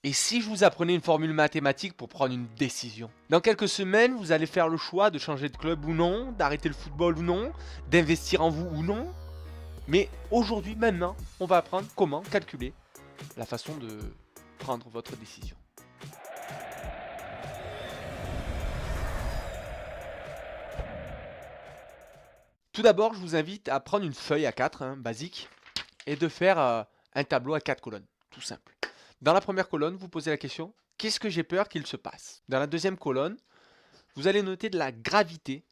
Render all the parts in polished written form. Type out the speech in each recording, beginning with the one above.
Et si je vous apprenais une formule mathématique pour prendre une décision? Dans quelques semaines, vous allez faire le choix de changer de club ou non, d'arrêter le football ou non, d'investir en vous ou non. Mais aujourd'hui, maintenant, on va apprendre comment calculer la façon de prendre votre décision. Tout d'abord, je vous invite à prendre une feuille A4, basique, et de faire un tableau à 4 colonnes, tout simple. Dans la première colonne, vous posez la question, qu'est-ce que j'ai peur qu'il se passe? Dans la deuxième colonne, vous allez noter de la gravité,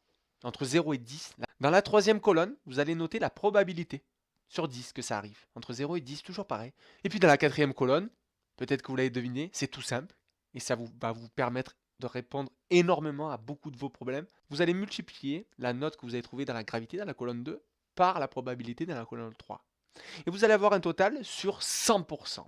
entre 0 et 10. Dans la troisième colonne, vous allez noter la probabilité, sur 10 que ça arrive. Entre 0 et 10, toujours pareil. Et puis dans la quatrième colonne, peut-être que vous l'avez deviné, c'est tout simple, et ça va vous permettre de répondre énormément à beaucoup de vos problèmes. Vous allez multiplier la note que vous avez trouvée dans la gravité, dans la colonne 2, par la probabilité dans la colonne 3. Et vous allez avoir un total sur 100%.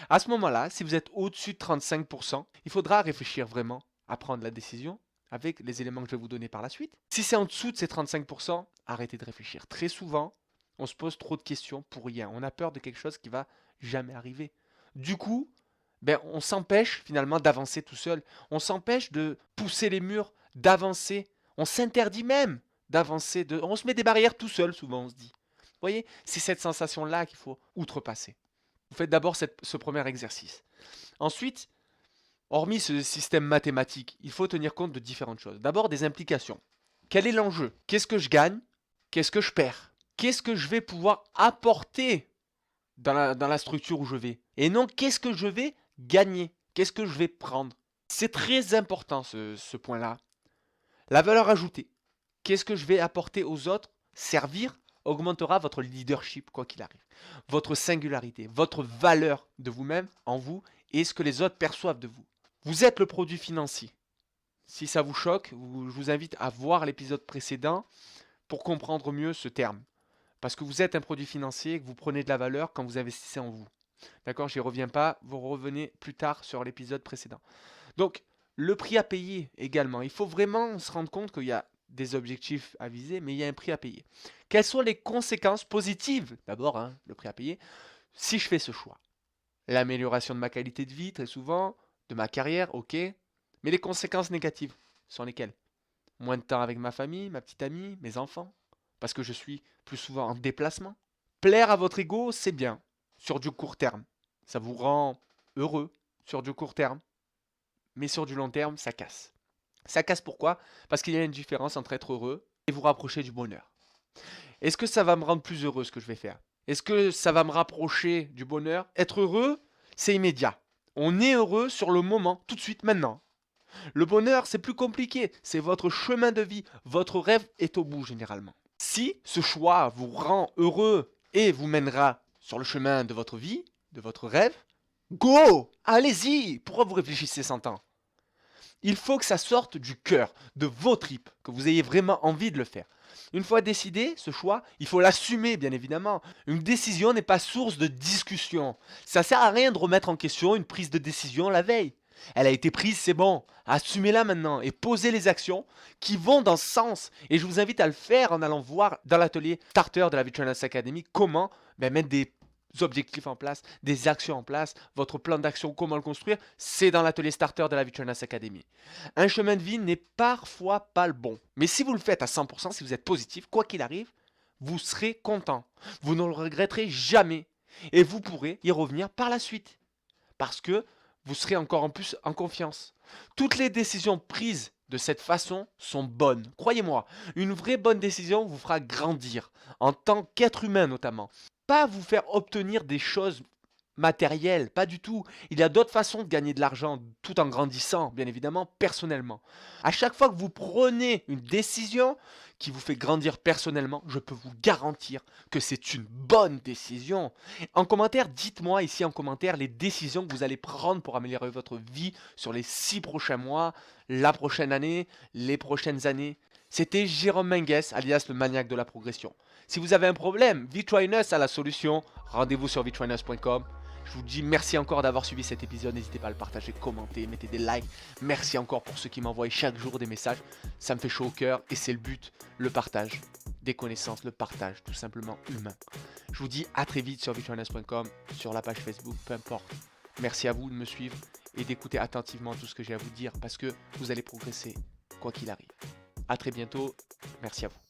À ce moment-là, si vous êtes au-dessus de 35%, il faudra réfléchir vraiment à prendre la décision avec les éléments que je vais vous donner par la suite. Si c'est en dessous de ces 35%, arrêtez de réfléchir. Très souvent, on se pose trop de questions pour rien. On a peur de quelque chose qui va jamais arriver. Du coup, on s'empêche finalement d'avancer tout seul. On s'empêche de pousser les murs, d'avancer. On s'interdit même d'avancer. On se met des barrières tout seul, souvent on se dit. Vous voyez, c'est cette sensation-là qu'il faut outrepasser. Vous faites d'abord ce premier exercice. Ensuite, hormis ce système mathématique, il faut tenir compte de différentes choses. D'abord, des implications. Quel est l'enjeu? Qu'est-ce que je gagne? Qu'est-ce que je perds? Qu'est-ce que je vais pouvoir apporter dans la structure où je vais? Et non, qu'est-ce que je vais gagner? Qu'est-ce que je vais prendre? C'est très important ce point-là. La valeur ajoutée. Qu'est-ce que je vais apporter aux autres? Servir augmentera votre leadership, quoi qu'il arrive. Votre singularité, votre valeur de vous-même en vous et ce que les autres perçoivent de vous. Vous êtes le produit financier. Si ça vous choque, je vous invite à voir l'épisode précédent pour comprendre mieux ce terme. Parce que vous êtes un produit financier et que vous prenez de la valeur quand vous investissez en vous. D'accord, j'y reviens pas, vous revenez plus tard sur l'épisode précédent. Donc, le prix à payer également. Il faut vraiment se rendre compte qu'il y a des objectifs à viser, mais il y a un prix à payer. Quelles sont les conséquences positives, d'abord, le prix à payer, si je fais ce choix? L'amélioration de ma qualité de vie, très souvent, de ma carrière, ok. Mais les conséquences négatives sont lesquelles? Moins de temps avec ma famille, ma petite amie, mes enfants, parce que je suis plus souvent en déplacement. Plaire à votre ego, c'est bien, sur du court terme. Ça vous rend heureux sur du court terme. Mais sur du long terme, ça casse. Ça casse pourquoi? Parce qu'il y a une différence entre être heureux et vous rapprocher du bonheur. Est-ce que ça va me rendre plus heureux ce que je vais faire? Est-ce que ça va me rapprocher du bonheur? Être heureux, c'est immédiat. On est heureux sur le moment, tout de suite, maintenant. Le bonheur, c'est plus compliqué. C'est votre chemin de vie. Votre rêve est au bout généralement. Si ce choix vous rend heureux et vous mènera sur le chemin de votre vie, de votre rêve, go! Allez-y! Pourquoi vous réfléchissez 100 ans? Il faut que ça sorte du cœur, de vos tripes, que vous ayez vraiment envie de le faire. Une fois décidé, ce choix, il faut l'assumer, bien évidemment. Une décision n'est pas source de discussion. Ça sert à rien de remettre en question une prise de décision la veille. Elle a été prise, c'est bon. Assumez-la maintenant et posez les actions qui vont dans ce sens. Et je vous invite à le faire en allant voir dans l'atelier Starter de la Vitruvians Academy comment mettre des objectifs en place, des actions en place, votre plan d'action, comment le construire, c'est dans l'atelier Starter de la Vitruvians Academy. Un chemin de vie n'est parfois pas le bon. Mais si vous le faites à 100%, si vous êtes positif, quoi qu'il arrive, vous serez content. Vous ne le regretterez jamais. Et vous pourrez y revenir par la suite. Parce que vous serez encore en plus en confiance. Toutes les décisions prises de cette façon sont bonnes. Croyez-moi, une vraie bonne décision vous fera grandir, en tant qu'être humain notamment. Pas vous faire obtenir des choses matérielles, pas du tout. Il y a d'autres façons de gagner de l'argent tout en grandissant, bien évidemment, personnellement. À chaque fois que vous prenez une décision qui vous fait grandir personnellement, je peux vous garantir que c'est une bonne décision. En commentaire, dites-moi ici en commentaire les décisions que vous allez prendre pour améliorer votre vie sur les 6 prochains mois, la prochaine année, les prochaines années. C'était Jérôme Menges, alias le maniaque de la progression. Si vous avez un problème, Vitruvians a la solution. Rendez-vous sur vitruvians.com. Je vous dis merci encore d'avoir suivi cet épisode. N'hésitez pas à le partager, commenter, mettez des likes. Merci encore pour ceux qui m'envoient chaque jour des messages. Ça me fait chaud au cœur et c'est le but, le partage des connaissances, le partage tout simplement humain. Je vous dis à très vite sur vitruvians.com, sur la page Facebook, peu importe. Merci à vous de me suivre et d'écouter attentivement tout ce que j'ai à vous dire parce que vous allez progresser quoi qu'il arrive. À très bientôt. Merci à vous.